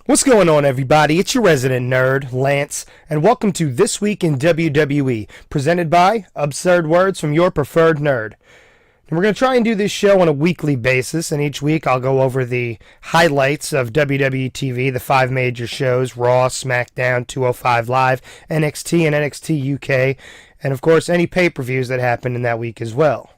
What's going on, everybody? It's your resident nerd, Lance, and welcome to This Week in WWE, presented by Absurd Words from your preferred nerd. And we're going to try and do this show on a weekly basis, and each week I'll go over the highlights of WWE TV, the 5 major shows, Raw, Smackdown, 205 Live, NXT, and NXT UK, and of course any pay-per-views that happened in that week as well.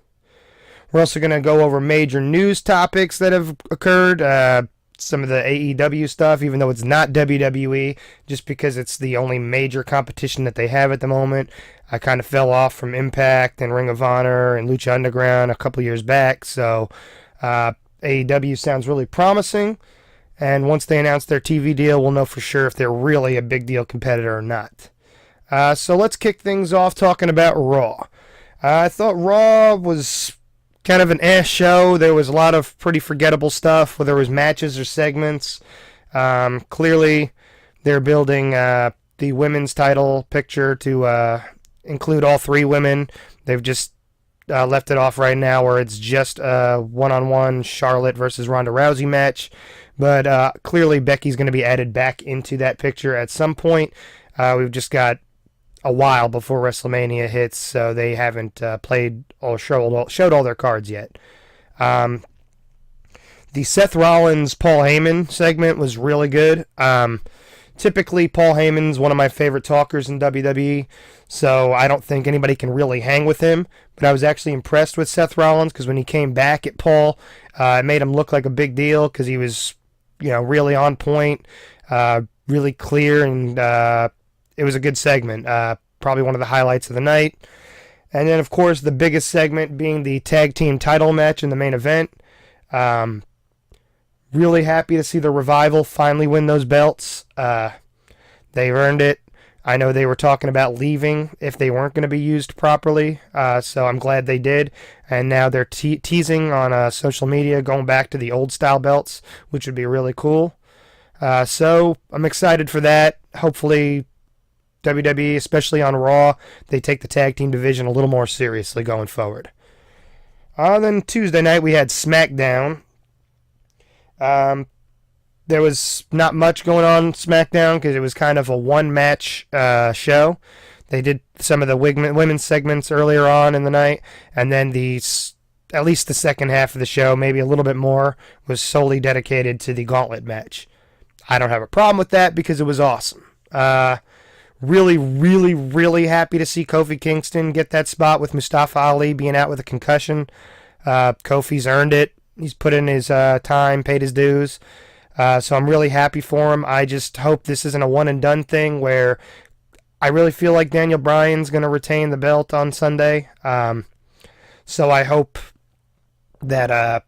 We're also going to go over major news topics that have occurred, some of the AEW stuff, even though it's not WWE, just because it's the only major competition that they have at the moment. I kind of fell off from Impact and Ring of Honor and Lucha Underground a couple years back, so AEW sounds really promising, and once they announce their TV deal, we'll know for sure if they're really a big deal competitor or not. So let's kick things off talking about Raw. I thought Raw was kind of an show. There was a lot of pretty forgettable stuff, whether it was matches or segments. Clearly, they're building the women's title picture to include all 3 women. They've just left it off right now where it's just a one-on-one Charlotte versus Ronda Rousey match. But clearly, Becky's going to be added back into that picture at some point. We've just got a while before WrestleMania hits, so they haven't played or showed all their cards yet. The Seth Rollins Paul Heyman segment was really good. Typically, Paul Heyman's one of my favorite talkers in WWE, so I don't think anybody can really hang with him. But I was actually impressed with Seth Rollins because when he came back at Paul, it made him look like a big deal because he was, really on point, really clear, and it was a good segment, probably one of the highlights of the night. And then, of course, the biggest segment being the tag team title match in the main event. Really happy to see the Revival finally win those belts. They've earned it. I know they were talking about leaving if they weren't going to be used properly, so I'm glad they did. And now they're teasing on social media going back to the old-style belts, which would be really cool. So I'm excited for that. Hopefully WWE, especially on Raw, they take the tag team division a little more seriously going forward. Then Tuesday night we had Smackdown. There was not much going on SmackDown because it was kind of a one-match show. They did some of the women's segments earlier on in the night, and then at least the second half of the show, maybe a little bit more, was solely dedicated to the gauntlet match. I don't have a problem with that because it was awesome. Really, really, really happy to see Kofi Kingston get that spot with Mustafa Ali being out with a concussion. Kofi's earned it. He's put in his time, paid his dues. So I'm really happy for him. I just hope this isn't a one-and-done thing where I really feel like Daniel Bryan's going to retain the belt on Sunday. So I hope that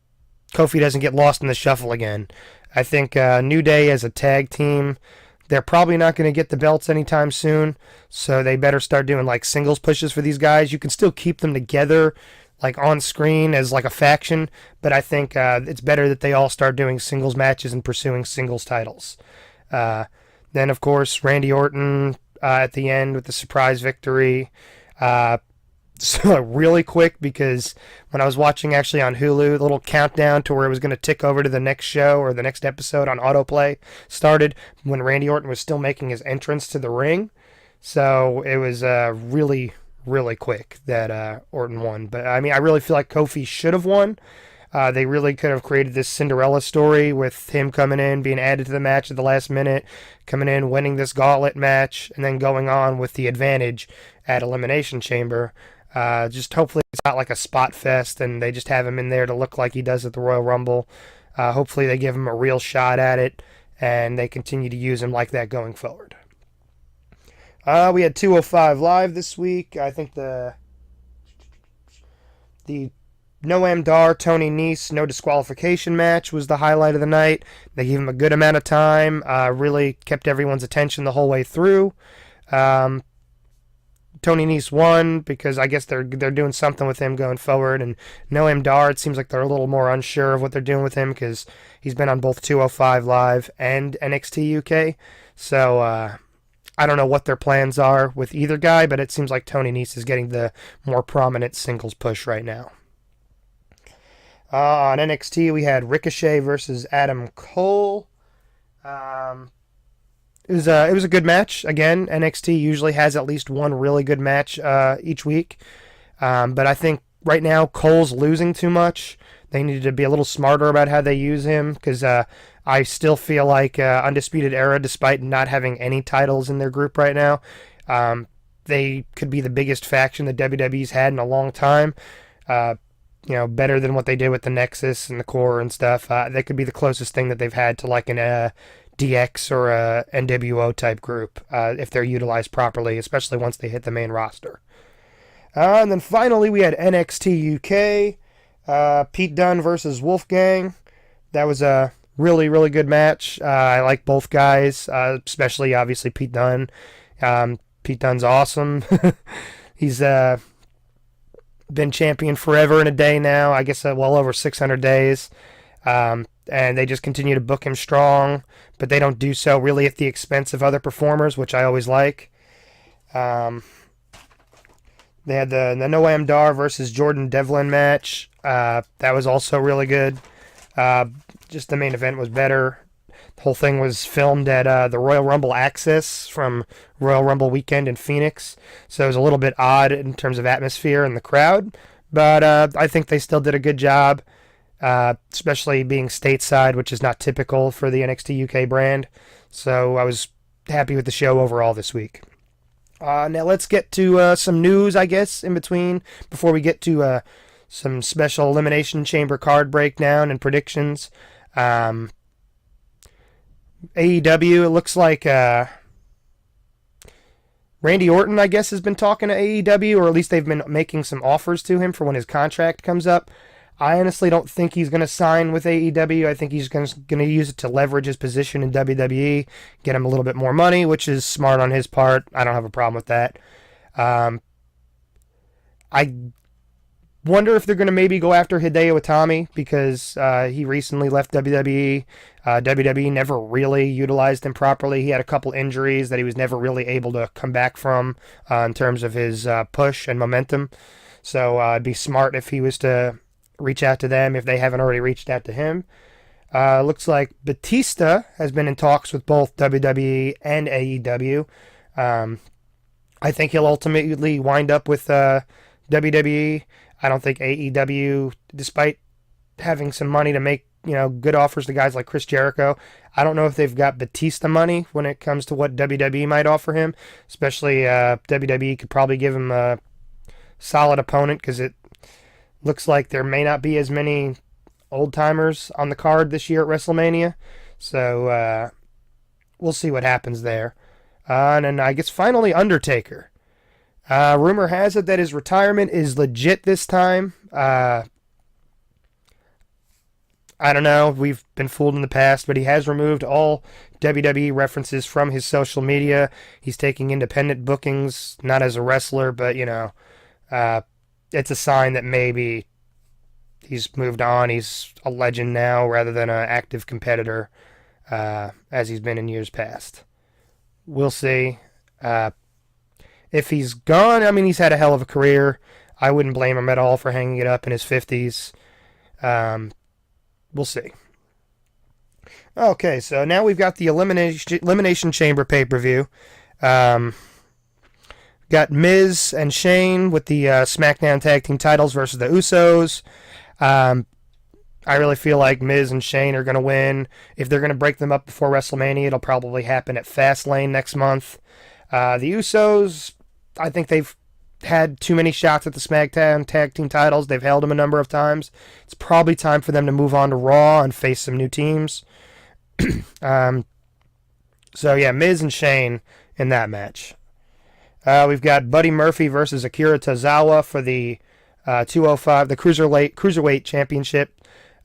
Kofi doesn't get lost in the shuffle again. I think New Day as a tag team, they're probably not going to get the belts anytime soon, so they better start doing like singles pushes for these guys. You can still keep them together like on screen as like a faction, but I think it's better that they all start doing singles matches and pursuing singles titles. Then, of course, Randy Orton at the end with the surprise victory. So really quick, because when I was watching actually on Hulu, the little countdown to where it was going to tick over to the next show or the next episode on autoplay started when Randy Orton was still making his entrance to the ring. So it was really, really quick that Orton won. But I mean, I really feel like Kofi should have won. They really could have created this Cinderella story with him coming in, being added to the match at the last minute, coming in, winning this gauntlet match, and then going on with the advantage at Elimination Chamber. Just hopefully it's not like a spot fest and they just have him in there to look like he does at the Royal Rumble. Hopefully they give him a real shot at it and they continue to use him like that going forward. We had 205 Live this week. I think the Noam Dar, Tony Nese, no disqualification match was the highlight of the night. They gave him a good amount of time, really kept everyone's attention the whole way through. Tony Nese won because I guess they're doing something with him going forward. And Noam Dar, it seems like they're a little more unsure of what they're doing with him because he's been on both 205 Live and NXT UK. So I don't know what their plans are with either guy, but it seems like Tony Nese is getting the more prominent singles push right now. On NXT, we had Ricochet versus Adam Cole. Um, it was a good match. Again, NXT usually has at least one really good match each week. But I think right now Cole's losing too much. They need to be a little smarter about how they use him because I still feel like Undisputed Era, despite not having any titles in their group right now, they could be the biggest faction that WWE's had in a long time. Uh, better than what they did with the Nexus and the Core and stuff. They could be the closest thing that they've had to like an DX or a NWO type group if they're utilized properly, especially once they hit the main roster. And then finally, we had NXT UK, Pete Dunne versus Wolfgang. That was a really, really good match. I like both guys, especially obviously Pete Dunne. Pete Dunne's awesome. He's been champion forever and a day now. I guess well over 600 days. And they just continue to book him strong, but they don't do so really at the expense of other performers, which I always like. They had the Noam Dar versus Jordan Devlin match. That was also really good. Just the main event was better. The whole thing was filmed at the Royal Rumble Access from Royal Rumble weekend in Phoenix. So it was a little bit odd in terms of atmosphere and the crowd. But I think they still did a good job, especially being stateside, which is not typical for the NXT UK brand. So I was happy with the show overall this week. Now let's get to some news, I guess, in between before we get to some special Elimination Chamber card breakdown and predictions. AEW, it looks like Randy Orton, I guess, has been talking to AEW, or at least they've been making some offers to him for when his contract comes up. I honestly don't think he's going to sign with AEW. I think he's going to use it to leverage his position in WWE, get him a little bit more money, which is smart on his part. I don't have a problem with that. I wonder if they're going to maybe go after Hideo Itami because he recently left WWE. WWE never really utilized him properly. He had a couple injuries that he was never really able to come back from in terms of his push and momentum. So it'd be smart if he was to reach out to them if they haven't already reached out to him. Looks like Batista has been in talks with both WWE and AEW. I think he'll ultimately wind up with WWE. I don't think AEW, despite having some money to make good offers to guys like Chris Jericho, I don't know if they've got Batista money when it comes to what WWE might offer him. Especially WWE could probably give him a solid opponent because it looks like there may not be as many old-timers on the card this year at WrestleMania. So we'll see what happens there. And then I guess finally Undertaker. Rumor has it that his retirement is legit this time. I don't know. We've been fooled in the past, but he has removed all WWE references from his social media. He's taking independent bookings, not as a wrestler, but, it's a sign that maybe he's moved on. He's a legend now rather than an active competitor as he's been in years past. We'll see. If he's gone, I mean, he's had a hell of a career. I wouldn't blame him at all for hanging it up in his 50s. We'll see. Okay, so now we've got the Elimination Chamber pay-per-view. Got Miz and Shane with the Smackdown Tag Team titles versus the Usos. I really feel like Miz and Shane are going to win. If they're going to break them up before WrestleMania, it'll probably happen at Fastlane next month. The Usos, I think they've had too many shots at the Smackdown Tag Team titles. They've held them a number of times. It's probably time for them to move on to Raw and face some new teams. So yeah, Miz and Shane in that match. We've got Buddy Murphy versus Akira Tozawa for the 205, the Cruiserweight Championship.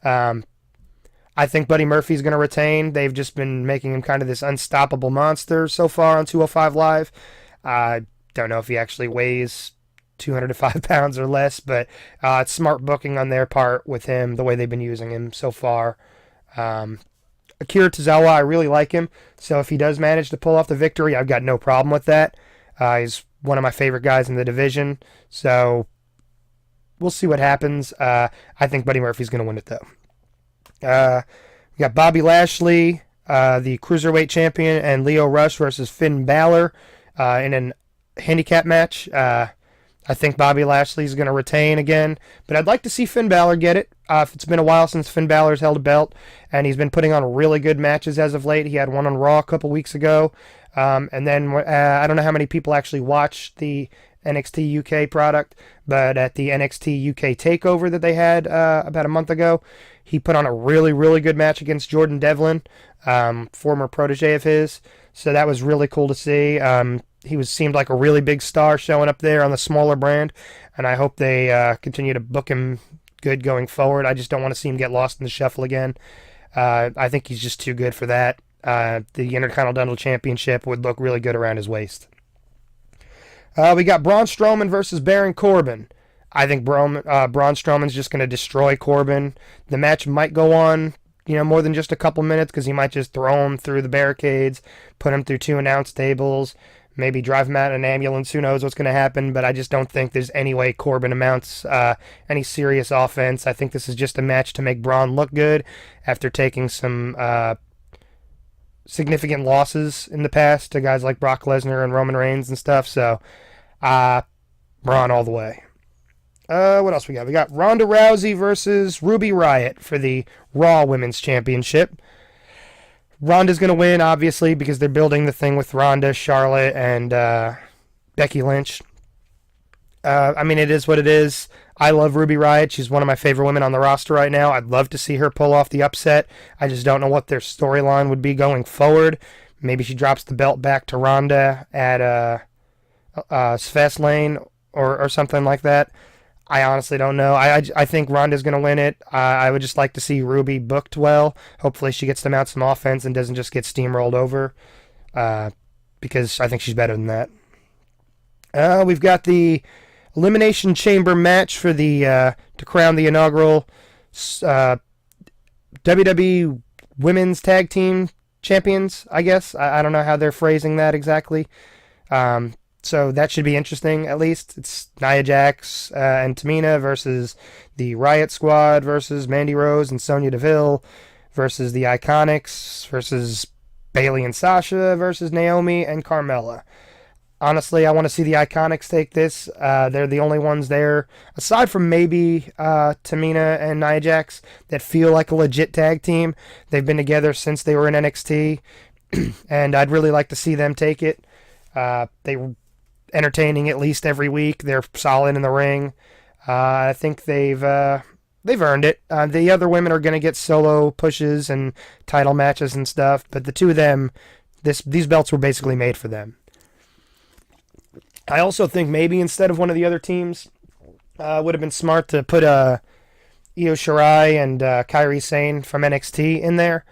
I think Buddy Murphy's going to retain. They've just been making him kind of this unstoppable monster so far on 205 Live. I don't know if he actually weighs 205 pounds or less, but it's smart booking on their part with him, the way they've been using him so far. Akira Tozawa, I really like him, so if he does manage to pull off the victory, I've got no problem with that. He's one of my favorite guys in the division, so we'll see what happens. I think Buddy Murphy's going to win it, though. We got Bobby Lashley the Cruiserweight Champion, and Lio Rush versus Finn Balor in an handicap match. I think Bobby Lashley's going to retain again, but I'd like to see Finn Balor get it. It's been a while since Finn Balor's held a belt, and he's been putting on really good matches as of late. He had one on Raw a couple weeks ago, and then I don't know how many people actually watched the NXT UK product, but at the NXT UK takeover that they had about a month ago, he put on a really, really good match against Jordan Devlin, former protege of his. So that was really cool to see. He seemed like a really big star showing up there on the smaller brand, and I hope they continue to book him good going forward. I just don't want to see him get lost in the shuffle again. I think he's just too good for that. The Intercontinental Championship would look really good around his waist. We got Braun Strowman versus Baron Corbin. I think Braun Strowman's just going to destroy Corbin. The match might go on, more than just a couple minutes, because he might just throw him through the barricades, put him through 2 announce tables, maybe drive him out in an ambulance. Who knows what's going to happen, but I just don't think there's any way Corbin amounts any serious offense. I think this is just a match to make Braun look good after taking some significant losses in the past to guys like Brock Lesnar and Roman Reigns and stuff. So, Braun all the way. What else we got? We got Ronda Rousey versus Ruby Riott for the Raw Women's Championship. Ronda's going to win, obviously, because they're building the thing with Ronda, Charlotte, and Becky Lynch. It is what it is. I love Ruby Riott. She's one of my favorite women on the roster right now. I'd love to see her pull off the upset. I just don't know what their storyline would be going forward. Maybe she drops the belt back to Ronda at Fastlane or something like that. I honestly don't know. I think Ronda's going to win it. I would just like to see Ruby booked well. Hopefully she gets to mount some offense and doesn't just get steamrolled over, because I think she's better than that. We've got the Elimination Chamber match for the to crown the inaugural WWE Women's Tag Team Champions, I guess. I don't know how they're phrasing that exactly. So that should be interesting, at least. It's Nia Jax and Tamina versus the Riot Squad versus Mandy Rose and Sonya Deville versus the Iconics versus Bayley and Sasha versus Naomi and Carmella. Honestly, I want to see the Iconics take this. They're the only ones there, aside from maybe Tamina and Nia Jax, that feel like a legit tag team. They've been together since they were in NXT, and I'd really like to see them take it. They were entertaining at least every week. They're solid in the ring. I think they've earned it. The other women are going to get solo pushes and title matches and stuff, but the two of them, these belts were basically made for them. I also think maybe instead of one of the other teams, would have been smart to put Io Shirai and Kairi Sane from NXT in there.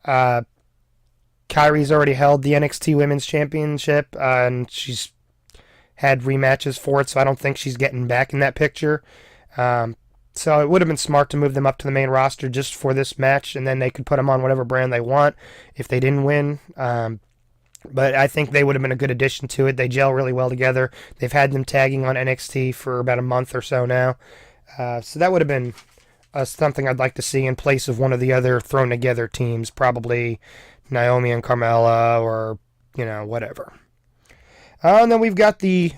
Kairi's already held the NXT Women's Championship, and she's had rematches for it, so I don't think she's getting back in that picture. So it would have been smart to move them up to the main roster just for this match, and then they could put them on whatever brand they want if they didn't win. But I think they would have been a good addition to it. They gel really well together. They've had them tagging on NXT for about a month or so now. So that would have been something I'd like to see in place of one of the other thrown together teams, probably Naomi and Carmella or, whatever. And then we've got the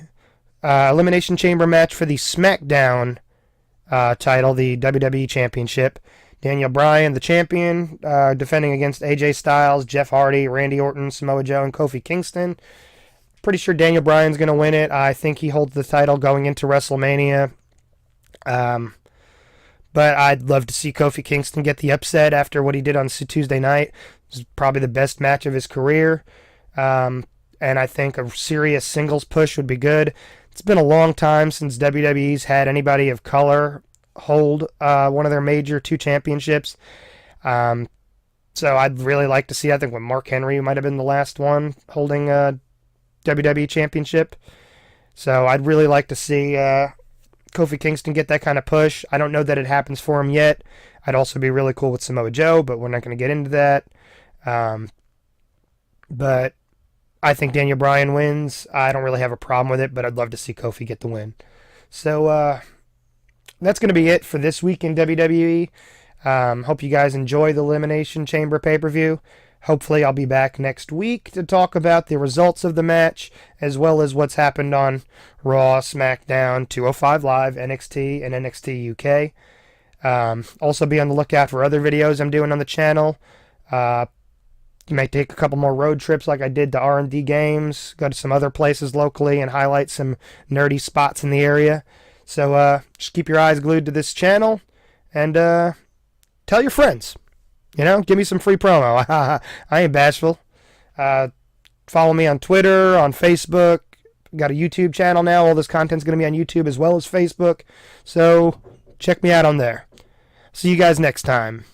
Elimination Chamber match for the Smackdown title, the WWE Championship. Daniel Bryan, the champion, defending against AJ Styles, Jeff Hardy, Randy Orton, Samoa Joe, and Kofi Kingston. Pretty sure Daniel Bryan's going to win it. I think he holds the title going into WrestleMania. But I'd love to see Kofi Kingston get the upset after what he did on Tuesday night. It was probably the best match of his career. And I think a serious singles push would be good. It's been a long time since WWE's had anybody of color hold one of their major 2 championships. So I'd really like to see, I think Mark Henry might have been the last one holding a WWE championship. So I'd really like to see Kofi Kingston get that kind of push. I don't know that it happens for him yet. I'd also be really cool with Samoa Joe, but we're not going to get into that. But I think Daniel Bryan wins. I don't really have a problem with it, but I'd love to see Kofi get the win. So that's going to be it for this week in WWE. Hope you guys enjoy the Elimination Chamber pay-per-view. Hopefully I'll be back next week to talk about the results of the match, as well as what's happened on Raw, SmackDown, 205 Live, NXT, and NXT UK. Also be on the lookout for other videos I'm doing on the channel. You may take a couple more road trips like I did to R&D Games, go to some other places locally and highlight some nerdy spots in the area. So just keep your eyes glued to this channel and tell your friends. Give me some free promo. I ain't bashful. Follow me on Twitter, on Facebook. Got a YouTube channel now. All this content's going to be on YouTube as well as Facebook. So check me out on there. See you guys next time.